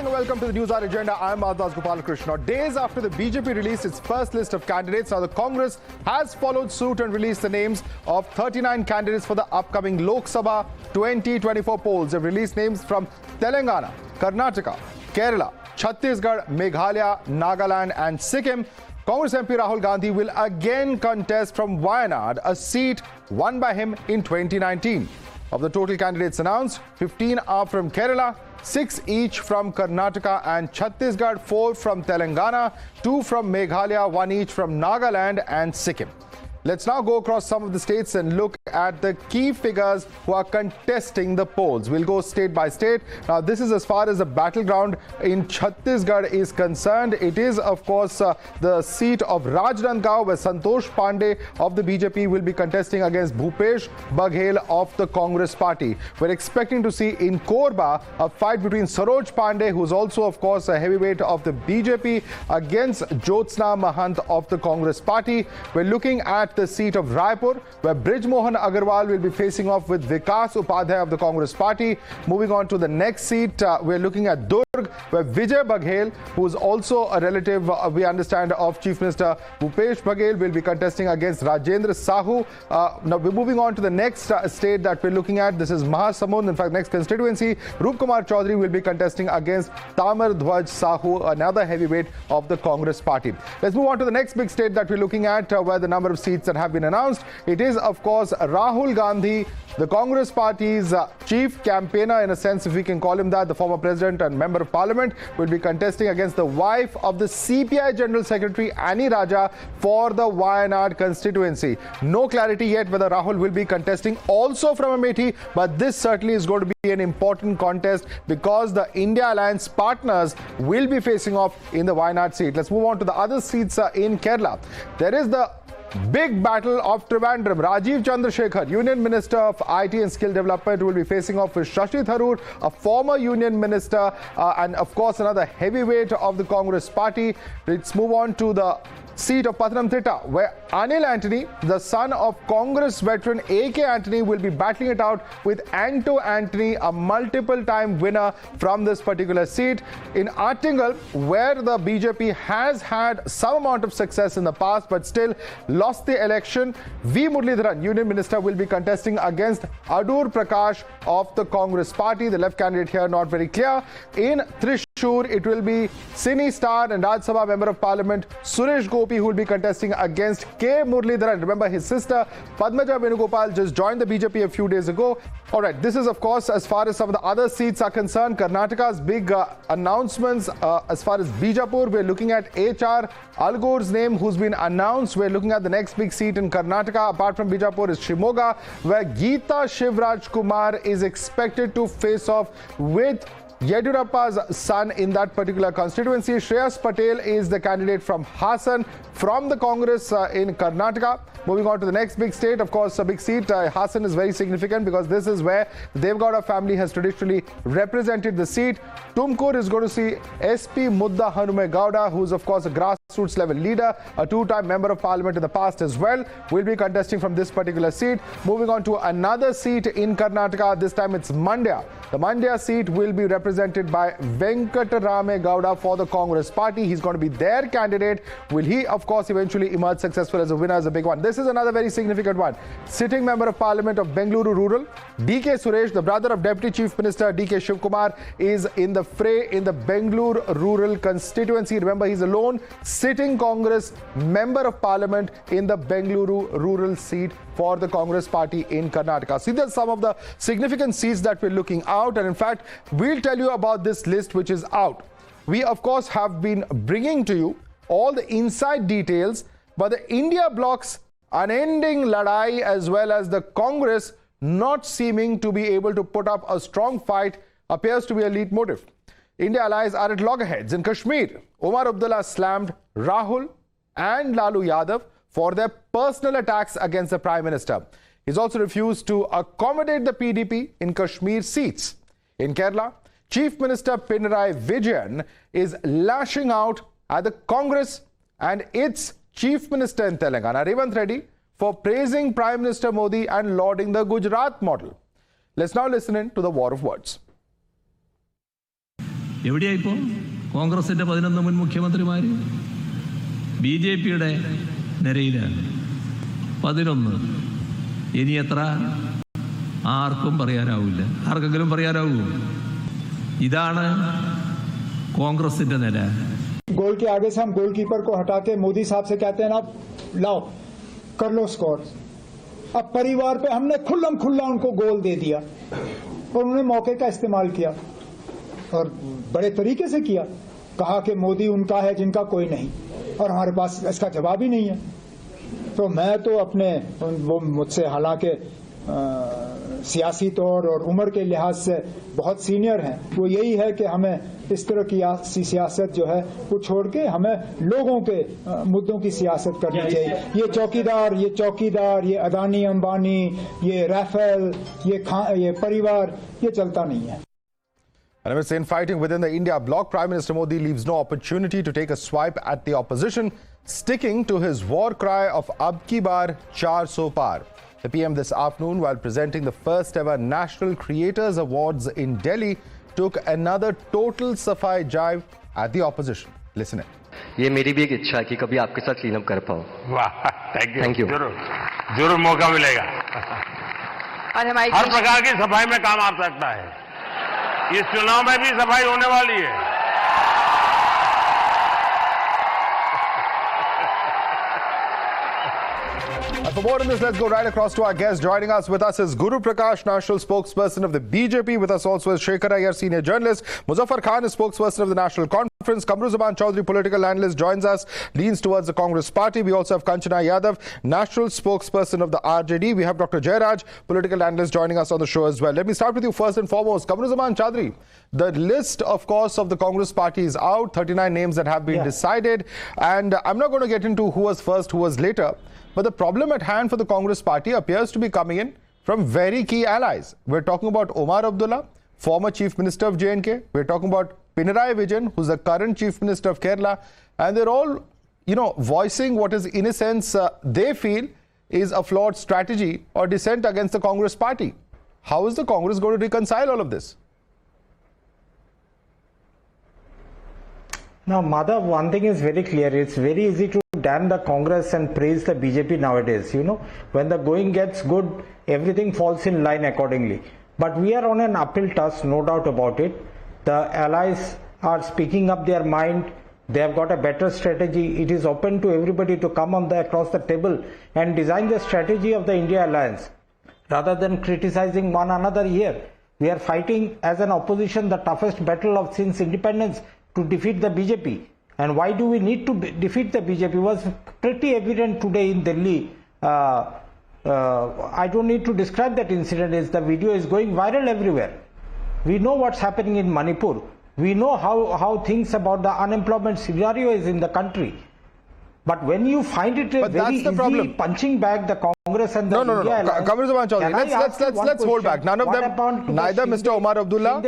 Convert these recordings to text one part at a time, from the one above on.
morning and welcome to the Newshour Agenda. I'm Madhavdas G. Days after the BJP released its first list of candidates, now the Congress has followed suit and released the names of 39 candidates for the upcoming Lok Sabha 2024 polls. They've released names from Telangana, Karnataka, Kerala, Chhattisgarh, Meghalaya, Nagaland and Sikkim. Congress MP Rahul Gandhi will again contest from Wayanad, a seat won by him in 2019. Of the total candidates announced, 15 are from Kerala, 6 each from Karnataka and Chhattisgarh, 4 from Telangana, 2 from Meghalaya, 1 each from Nagaland and Sikkim. Let's now go across some of the states and look at the key figures who are contesting the polls. We'll go state by state. Now, this is as far as the battleground in Chhattisgarh is concerned. It is, of course, the seat of Rajnandgaon, where Santosh Pandey of the BJP will be contesting against Bhupesh Baghel of the Congress Party. We're expecting to see in Korba a fight between Saroj Pandey, who's also, of course, a heavyweight of the BJP, against Jyotsna Mahant of the Congress Party. We're looking at the seat of Raipur, where Brij Mohan Agarwal will be facing off with Vikas Upadhyay of the Congress Party. Moving on to the next seat, we're looking at Durg, where Vijay Baghel, who is also a relative, we understand, of Chief Minister Bhupesh Baghel, will be contesting against Rajendra Sahu. Now we're moving on to the next state that we're looking at. This is Mahasamund. In fact, next constituency, Roop Kumar Choudhury will be contesting against Tamar Dhwaj Sahu, another heavyweight of the Congress Party. Let's move on to the next big state that we're looking at, where the number of seats that have been announced. It is, of course, Rahul Gandhi, the Congress Party's chief campaigner, in a sense, if we can call him that, the former president and member of parliament, will be contesting against the wife of the CPI General Secretary Annie Raja for the Wayanad constituency. No clarity yet whether Rahul will be contesting also from Amethi, but this certainly is going to be an important contest because the India Alliance partners will be facing off in the Wayanad seat. Let's move on to the other seats in Kerala. There is the big battle of Trivandrum. Rajiv Chandrasekhar, Union Minister of IT and Skill Development, will be facing off with Shashi Tharoor, a former Union Minister and of course another heavyweight of the Congress Party. Let's move on to the seat of Pathanamthitta, where Anil Antony, the son of Congress veteran A.K. Antony, will be battling it out with Anto Antony, a multiple-time winner from this particular seat. In Artingal, where the BJP has had some amount of success in the past but still lost the election, V. Muralidharan, Union Minister, will be contesting against Adur Prakash of the Congress Party. The left candidate here not very clear. In Trishur, it will be Cine Star and Rajya Sabha Member of Parliament Suresh Gopi who will be contesting against K. Muralidharan. Remember, his sister Padmaja Venugopal just joined the BJP a few days ago. All right, this is, of course, as far as some of the other seats are concerned. Karnataka's big announcements. As far as Bijapur, we're looking at H.R. Algor's name, who's been announced. We're looking at the next big seat in Karnataka, apart from Bijapur, is Shimoga, where Geeta Shivraj Kumar is expected to face off with Yediyurappa's son in that particular constituency. Shreyas Patel is the candidate from Hassan from the Congress in Karnataka. Moving on to the next big state, of course, a big seat. Hassan is very significant because this is where the Devgowda family has traditionally represented the seat. Tumkur is going to see SP Mudda Hanume Gowda, who's, of course, a grassroots level leader, a two-time member of parliament in the past as well, will be contesting from this particular seat. Moving on to another seat in Karnataka, this time it's Mandya. The Mandya seat will be represented by Venkatarame Gowda for the Congress Party. He's going to be their candidate. Will he, of course, eventually emerge successful as a winner is a big one. This is another very significant one. Sitting member of parliament of Bengaluru Rural, D.K. Suresh, the brother of Deputy Chief Minister D.K. Shivkumar, is in the fray in the Bengaluru Rural constituency. Remember, he's a lone sitting Congress member of parliament in the Bengaluru Rural seat for the Congress Party in Karnataka. See, there's some of the significant seats that we're looking out, and in fact, we'll tell you about this list which is out. We, of course, have been bringing to you all the inside details, but the India bloc's unending ladai as well as the Congress not seeming to be able to put up a strong fight appears to be a lead motive. India allies are at loggerheads. In Kashmir, Omar Abdullah slammed Rahul and Lalu Yadav for their personal attacks against the Prime Minister. He's also refused to accommodate the PDP in Kashmir seats. In Kerala, Chief Minister Pinarayi Vijayan is lashing out at the Congress and its Chief Minister in Telangana, Revanth Reddy, for praising Prime Minister Modi and lauding the Gujarat model. Let's now listen in to the war of words. എവിടെയായിപ്പോൾ കോൺഗ്രസിൻ്റെ 11 മുൻ മുഖ്യമന്ത്രിമാർ? BJP-യുടെ നിരയിലാണ് 11. ഇനി എത്ര? ആർക്കും പറയാനാവില്ല. ആർക്കെങ്കിലും പറയാനാവൂ? ഇതാണ് കോൺഗ്രസിൻ്റെ നില. गोल के आगे से हम गोलकीपर को हटा के मोदी साहब से कहते हैं ना, लाओ कर लो स्कोर। अब परिवार पे हमने खुल्लम खुल्ला उनको गोल दे दिया और उन्होंने मौके का इस्तेमाल किया और बड़े तरीके से किया। कहा कि मोदी उनका है जिनका कोई नहीं, और हमारे पास इसका जवाब ही नहीं है। तो मैं तो अपने, वो मुझसे हालांकि सियासी तौर और उम्र के लिहाज से बहुत सीनियर हैं, वो यही है कि हमें इस तरह की सियासत जो है वो छोड़ के हमें लोगों के मुद्दों की सियासत करनी चाहिए। ये चौकीदार, ये अदानी अंबानी, ये राफेल, ये परिवार, ये चलता नहीं है। And amidst infighting within the India bloc, Prime Minister Modi leaves no opportunity to take a swipe at the opposition, sticking to his war cry of Ab ki baar 400 par. The PM this afternoon, while presenting the first ever National Creators Awards in Delhi, took another total Safai jibe at the opposition. Listen in. ये मेरी भी एक इच्छा है कि कभी आपके साथ क्लीन अप कर पाऊं। वाह, थैंक यू। जरूर मौका मिलेगा। और हमारी हर प्रकार की सफाई में काम आ सकता है। इस चुनाव में भी सफाई होने वाली है। For more on this, let's go right across to our guest. Joining us with us is Guru Prakash, national spokesperson of the BJP. With us also is Shekhar Iyer, senior journalist. Muzaffar Khan is spokesperson of the National Conference. Kamru Choudhury, political analyst, joins us, leans towards the Congress Party. We also have Kanchana Yadav, national spokesperson of the RJD. We have Dr. Jairaj, political analyst, joining us on the show as well. Let me start with you first and foremost. Kamru Choudhury, the list, of course, of the Congress Party is out. 39 names that have been decided. And I'm not going to get into who was first, who was later. But the problem at hand for the Congress Party appears to be coming in from very key allies. We're talking about Omar Abdullah, former Chief Minister of J&K. We're talking about Pinarayi Vijayan, who's the current Chief Minister of Kerala. And they're all, voicing what is, in a sense, they feel is a flawed strategy or dissent against the Congress Party. How is the Congress going to reconcile all of this? Now, Madhav, one thing is very clear. It's very easy to damn the Congress and praise the BJP nowadays. When the going gets good, everything falls in line accordingly. But we are on an uphill task, no doubt about it. The allies are speaking up their mind. They have got a better strategy. It is open to everybody to come across the table and design the strategy of the India alliance. Rather than criticizing one another here, we are fighting as an opposition the toughest battle of since independence to defeat the BJP. And why do we need to defeat the BJP? It was pretty evident today in Delhi. I don't need to describe that incident. The video is going viral everywhere. We know what's happening in Manipur. We know how things about the unemployment scenario is in the country. But when you find it very easy punching back the Congress and the India alliance, let's hold back. None of them, neither Mr. Omar Abdullah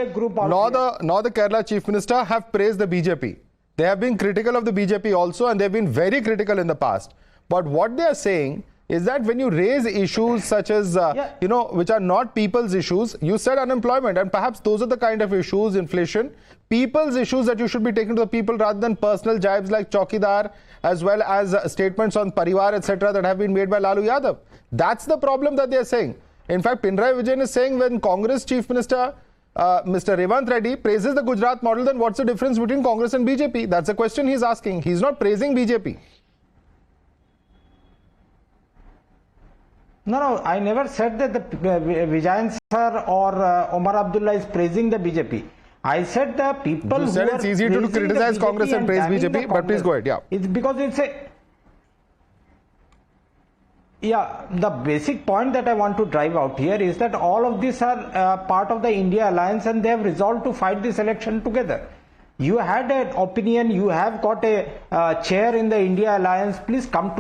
nor the Kerala Chief Minister have praised the BJP. They have been critical of the BJP also, and they've been very critical in the past. But what they are saying is that when you raise issues such as, which are not people's issues, you said unemployment, and perhaps those are the kind of issues, inflation, people's issues that you should be taking to the people rather than personal jibes like Chaukidar, as well as statements on Parivar, etc. that have been made by Lalu Yadav. That's the problem that they are saying. In fact, Pinarayi Vijayan is saying when Congress Chief Minister Mr. Revant Reddy praises the Gujarat model, then what's the difference between Congress and BJP? That's the question he's asking. He's not praising BJP. No, I never said that the Vijayan sir or Omar Abdullah is praising the BJP. I said the people you said who it's easy to criticize Congress and praise BJP, but please go ahead. Yeah. It's because it's the basic point that I want to drive out here is that all of these are part of the India alliance and they have resolved to fight this election together. You had an opinion, you have got a chair in the India alliance. Please come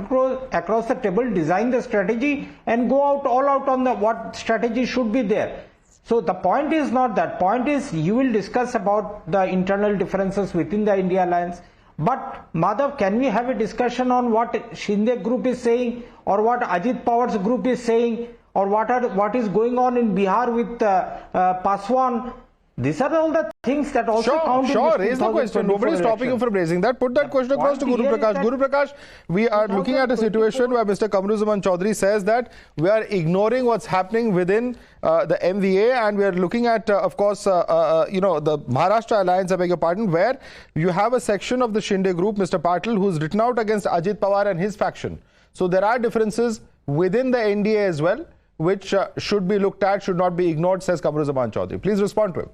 across the table, design the strategy and go all out on what strategy should be there. So the point is not that. Point is you will discuss about the internal differences within the India alliance. But Madhav, can we have a discussion on what Shinde group is saying or what Ajit Pawar's group is saying or what is going on in Bihar with Paswan? These are all the things that also count. Sure, raise the question. Nobody is stopping you from raising that. Put that question across to Guru Prakash. Guru Prakash, we are looking at a situation where Mr. Kamru Choudhury says that we are ignoring what's happening within the MVA, and we are looking at, of course, the Maharashtra Alliance, I beg your pardon, where you have a section of the Shinde group, Mr. Patil, who's written out against Ajit Pawar and his faction. So there are differences within the NDA as well, which should be looked at, should not be ignored, says Kamru Choudhury. Please respond to him.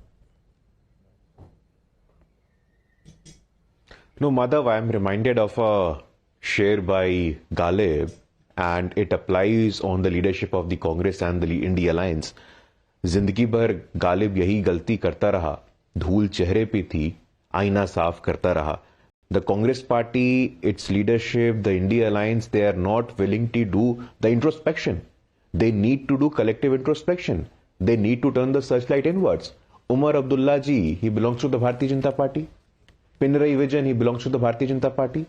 No, Madhav, I am reminded of a share by Ghalib, and it applies on the leadership of the Congress and the I.N.D.I.A alliance. जिंदगी भर गालिब यही गलती करता रहा, धूल चेहरे पे थी, आईना साफ करता रहा. The Congress Party, its leadership, the I.N.D.I.A alliance, they are not willing to do the introspection. They need to do collective introspection. They need to turn the searchlight inwards. Umar Abdullah Ji, he belongs to the Bharatiya Janata Party. Pinarayi Vijayan, he belongs to the Bharatiya Janata Party.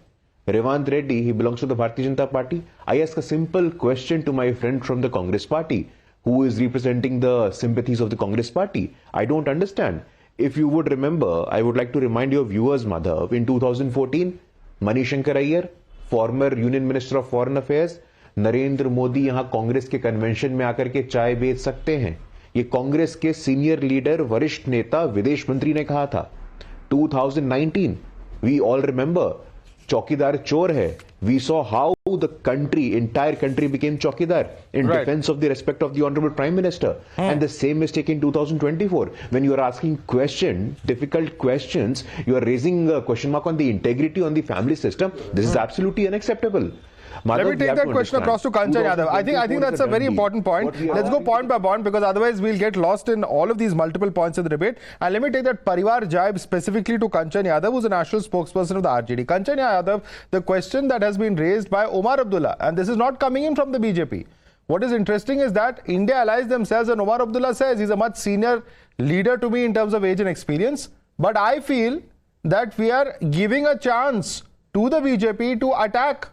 Revant Reddy, he belongs to the Bharatiya Janata Party. I ask a simple question to my friend from the Congress Party, who is representing the sympathies of the Congress Party. I don't understand. If you would remember, I would like to remind your viewers, Madhav, in 2014, Mani Shankar Iyer, former Union Minister of Foreign Affairs, Narendra Modi यहां कांग्रेस के convention में आकर के चाय बेच सकते हैं. ये कांग्रेस के सीनियर लीडर, वरिष्ठ नेता, विदेश मंत्री ने कहा था. 2019, we all remember, चौकीदार चोर है. We saw how the country, entire country became चौकीदार in defense of the respect of the Honorable Prime Minister. And the same mistake in 2024. When you are asking difficult questions, you are raising a question mark on the integrity, on the family system. This is absolutely unacceptable. Madhav, let me take that question across to Kanchan Yadav. I think that's a very important point. Let's go point by point, because otherwise we'll get lost in all of these multiple points in the debate. And let me take that Parivar jibe specifically to Kanchan Yadav, who's the national spokesperson of the RJD. Kanchan Yadav, the question that has been raised by Omar Abdullah, and this is not coming in from the BJP. What is interesting is that India allies themselves, and Omar Abdullah says he's a much senior leader to me in terms of age and experience. But I feel that we are giving a chance to the BJP to attack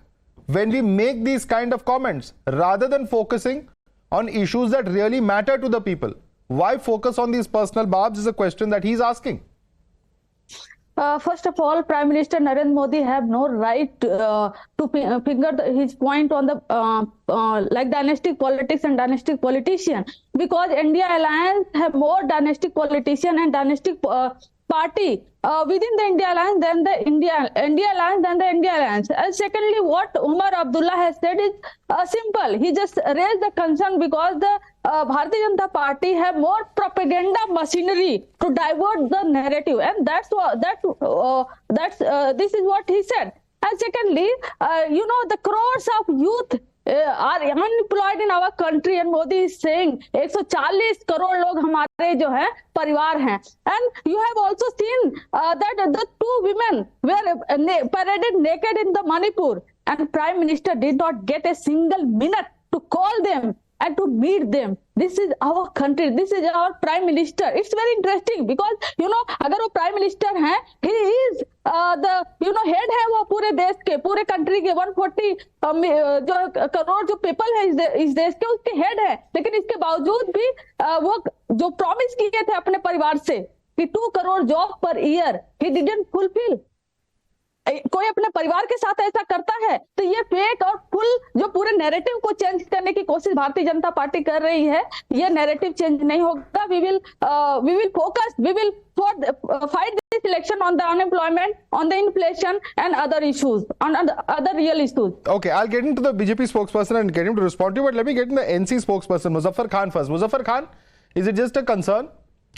when we make these kind of comments, rather than focusing on issues that really matter to the people. Why focus on these personal barbs is a question that he's asking. First of all, Prime Minister Narendra Modi have no right to finger his point on the like dynastic politics and dynastic politician, because I.N.D.I.A alliance have more dynastic politician and dynastic party within the I.N.D.I.A alliance than the I.N.D.I.A alliance than the I.N.D.I.A alliance. And secondly, what Umar Abdullah has said is simple. He just raised the concern because the Bharatiya Janata Party have more propaganda machinery to divert the narrative, and this is what he said. And secondly, the crores of youth are unemployed in our country, and Modi is saying 140 crore log हमारे जो है परिवार हैं. And you have also seen that the two women were paraded naked in the Manipur, and Prime Minister did not get a single minute to call them and to meet them. This is our country. This is our Prime Minister. It's very interesting because, अगर वो Prime Minister हैं, he is the, head है वो पूरे देश के, पूरे country के 140 करोड़ जो people है इस देश के, उसके head है. लेकिन इसके बावजूद भी वो जो promise किए थे अपने परिवार से कि 2 crore job per year, he didn't fulfill. कोई अपने परिवार के साथ ऐसा करता है तो ये फेक और फुल जो पूरे नैरेटिव को चेंज करने की कोशिश भारतीय जनता पार्टी कर रही है, ये नैरेटिव चेंज नहीं होगा. we will focus, we will fight this election on the unemployment, on the inflation and other issues, on other real issues. Okay, I'll get into the BJP spokesperson and get him to respond to you, but let me get in the NC spokesperson, Muzaffar Khan first. Muzaffar Khan, is it just a concern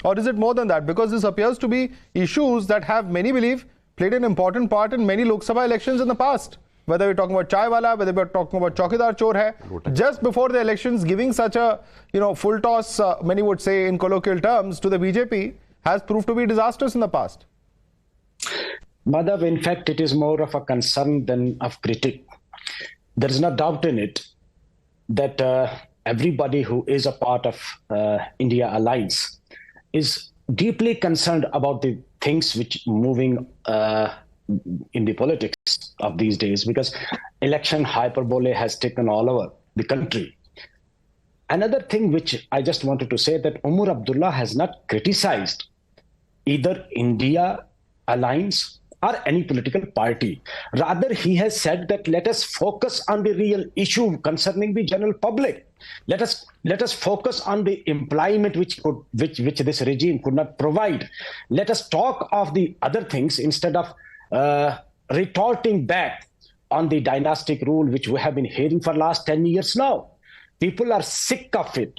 or is it more than that? Because this appears to be issues that have, many believe, played an important part in many Lok Sabha elections in the past. Whether we're talking about Chai Wala, whether we're talking about Chaukidar Chor hai, just before the elections, giving such a full toss, many would say in colloquial terms, to the BJP has proved to be disastrous in the past. Madhav, in fact, it is more of a concern than of critique. There is no doubt in it that everybody who is a part of I.N.D.I.A alliance is deeply concerned about the things which moving in the politics of these days, because election hyperbole has taken all over the country. Another thing which I just wanted to say, that Umar Abdullah has not criticized either India Alliance or any political party. Rather, he has said that let us focus on the real issue concerning the general public. Let us focus on the employment which this regime could not provide. Let us talk of the other things instead of retorting back on the dynastic rule which we have been hearing for last 10 years now. People are sick of it.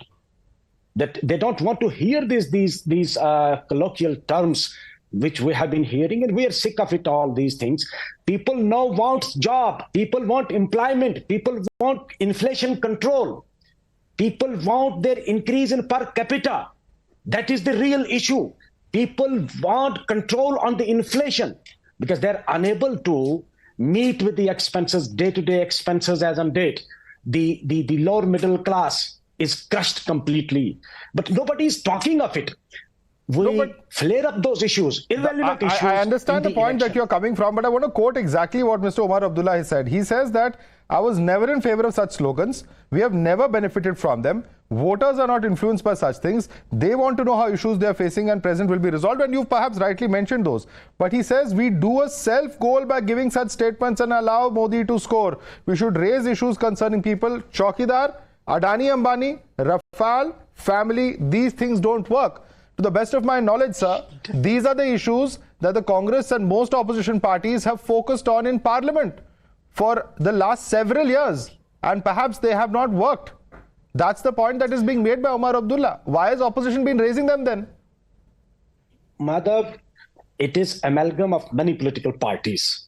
That they don't want to hear these colloquial terms which we have been hearing, and we are sick of it, all these things. People now want job. People want employment. People want inflation control. People want their increase in per capita. That is the real issue. People want control on the inflation because they're unable to meet with the expenses, day-to-day expenses as on date. The lower middle class is crushed completely. But nobody is talking of it. We flare up those issues, irrelevant issues. I understand the point that you're coming from, but I want to quote exactly what Mr. Omar Abdullah has said. He says that I was never in favor of such slogans. We have never benefited from them. Voters are not influenced by such things. They want to know how issues they are facing and present will be resolved, and you've perhaps rightly mentioned those. But he says we do a self-goal by giving such statements and allow Modi to score. We should raise issues concerning people. Chaukidar, Adani Ambani, Rafale, family, these things don't work. To the best of my knowledge, sir, these are the issues that the Congress and most opposition parties have focused on in Parliament for the last several years, and perhaps they have not worked. That's the point that is being made by Omar Abdullah. Why has opposition been raising them then? Madhav, it is amalgam of many political parties.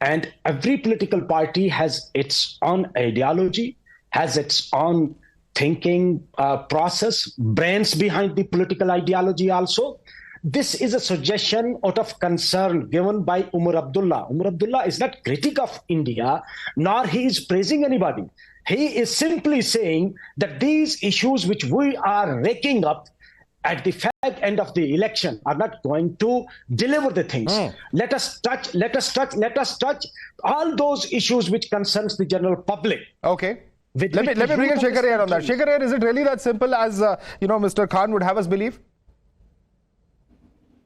And every political party has its own ideology, has its own thinking process, brains behind the political ideology also. This is a suggestion out of concern given by Umar Abdullah. Umar Abdullah is not critic of India, nor he is praising anybody. He is simply saying that these issues which we are raking up at the fag end of the election are not going to deliver the things. Let us touch all those issues which concerns the general public. Okay. Let me bring in Shekhar Iyer on that. Shekhar Iyer, is it really that simple as Mr. Khan would have us believe?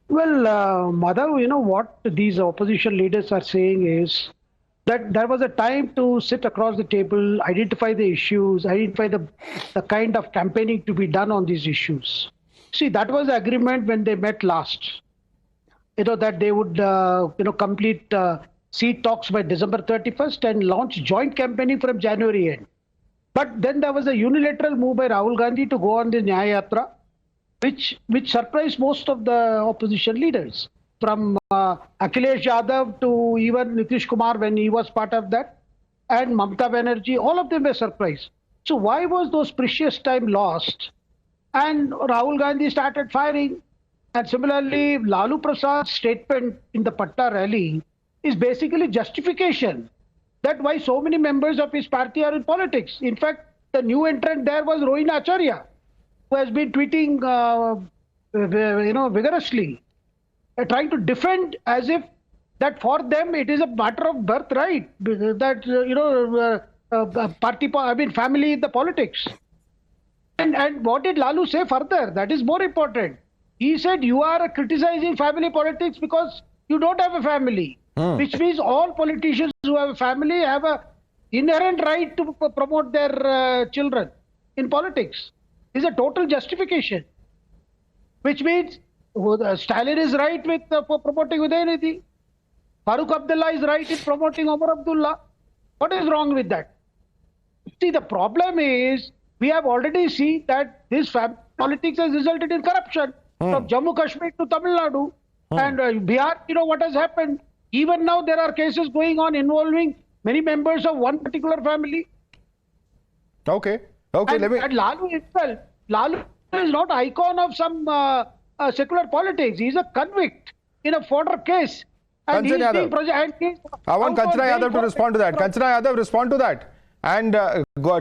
Well, Madhav, what these opposition leaders are saying is that there was a time to sit across the table, identify the issues, identify the kind of campaigning to be done on these issues. See, that was the agreement when they met last. That they would, complete seat talks by December 31st and launch joint campaigning from January end. But then there was a unilateral move by Rahul Gandhi to go on the I.N.D.I.A which surprised most of the opposition leaders, from Akhilesh Yadav to even Nitish Kumar when he was part of that, and Mamata Banerjee, all of them were surprised. So why was those precious time lost? And Rahul Gandhi started firing. And similarly, Lalu Prasad's statement in the Patta rally is basically justification that why so many members of his party are in politics. In fact, the new entrant there was Rohini Acharya, who has been tweeting, vigorously, trying to defend as if that for them it is a matter of birthright, that family in the politics. And what did Lalu say further? That is more important. He said you are criticizing family politics because you don't have a family. Which means all politicians who have a family have an inherent right to promote their children in politics. It's a total justification. Which means Stalin is right with promoting Udayanidhi. Farooq Abdullah is right in promoting Omar Abdullah. What is wrong with that? See, the problem is we have already seen that this politics has resulted in corruption from Jammu Kashmir to Tamil Nadu and Bihar. What has happened? Even now there are cases going on involving many members of one particular family. Okay. And Lalu itself, Lalu is not icon of some secular politics. He is a convict in a further case. And Kanchan Yadav. I want Kanchan Yadav to respond to that. Kanchan Yadav, respond to that. And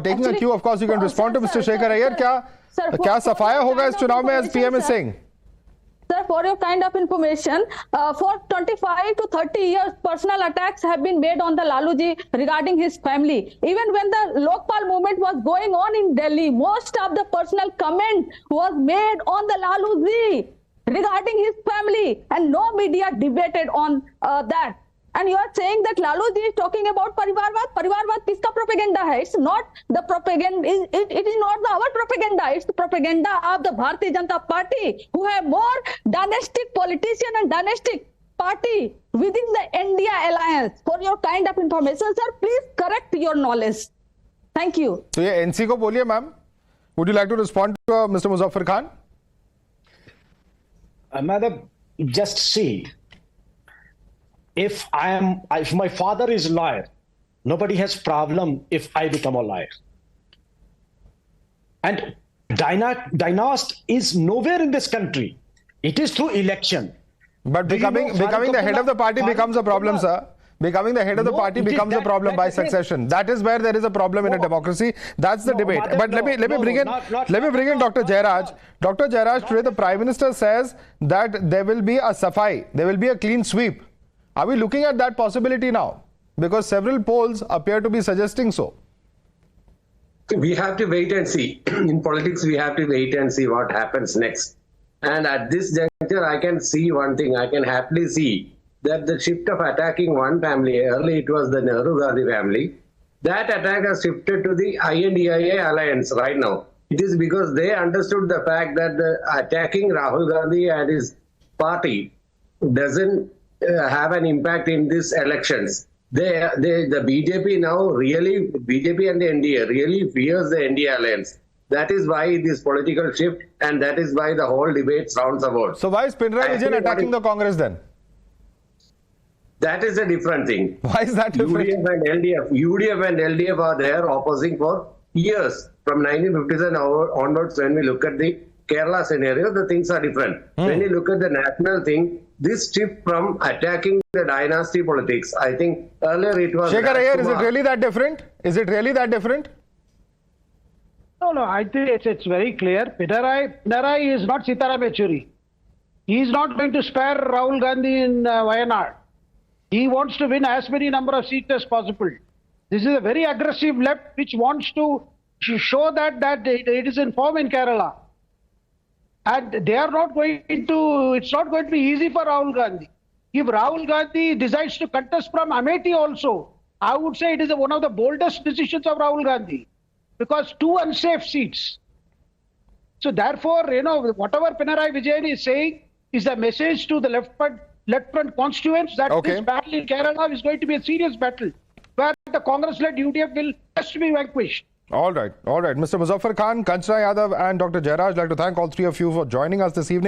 taking a cue, of course, you can respond to Mr. Shekhar Iyer. क्या सफाया होगा इस चुनाव में, as PM is saying? Sir, for your kind of information, for 25 to 30 years, personal attacks have been made on the Laluji regarding his family. Even when the Lokpal movement was going on in Delhi, most of the personal comment was made on the Laluji. regarding his family, and no media debated on that. And you are saying that Lalu ji is talking about Parivarvad. Parivarvad kiska propaganda hai? It's not the propaganda. It is not our propaganda. It's the propaganda of the Bharatiya Janata Party, who have more dynastic politician and dynastic party within the I.N.D.I.A alliance. For your kind of information, sir, please correct your knowledge. Thank you. So ये NC को बोलिए, ma'am. Would you like to respond to Mr. Muzaffar Khan? Madam, just see. If my father is a liar, nobody has problem if I become a liar. And dynasty is nowhere in this country. It is through election. But becoming the head of the party becomes a problem, sir. Becoming the head of the party becomes a problem by succession. That is where there is a problem in a democracy. That's the debate. But let me bring in Dr. Jairaj. Dr. Jairaj, today the Prime Minister says that there will be a Safai, there will be a clean sweep. Are we looking at that possibility now? Because several polls appear to be suggesting so. We have to wait and see. In politics, we have to wait and see what happens next. And at this juncture, I can see one thing. I can happily see that the shift of attacking one family, earlier it was the Nehru Gandhi family, that attack has shifted to the I.N.D.I.A alliance right now. It is because they understood the fact that attacking Rahul Gandhi and his party doesn't have an impact in these elections. The BJP now really, BJP and the N.D.A really fears the N.D.A alliance. That is why this political shift, and that is why the whole debate sounds about. So why is Pinarayi Vijayan attacking the Congress then? That is a different thing. Why is that different? UDF and LDF are there opposing for years. From 1957 onwards, when we look at the Kerala scenario, the things are different. When you look at the national thing, this shift from attacking the dynasty politics, I think earlier it was... Shekhar Iyer, is it really that different? Is it really that different? No, I think it's very clear. Pinarayi is not Sitaram Yechuri. He is not going to spare Rahul Gandhi in Wayanad. He wants to win as many number of seats as possible. This is a very aggressive left which wants to show that it is in form in Kerala. And they are not going to, it's not going to be easy for Rahul Gandhi. If Rahul Gandhi decides to contest from Amethi also, I would say it is one of the boldest decisions of Rahul Gandhi, because 2 unsafe seats. So therefore, whatever Pinarayi Vijayan is saying is a message to the left front constituents that this battle in Kerala is going to be a serious battle, where the Congress-led UDF will just be vanquished. All right. Mr. Muzaffar Khan, Kanchana Yadav and Dr. Jairaj, I'd like to thank all three of you for joining us this evening.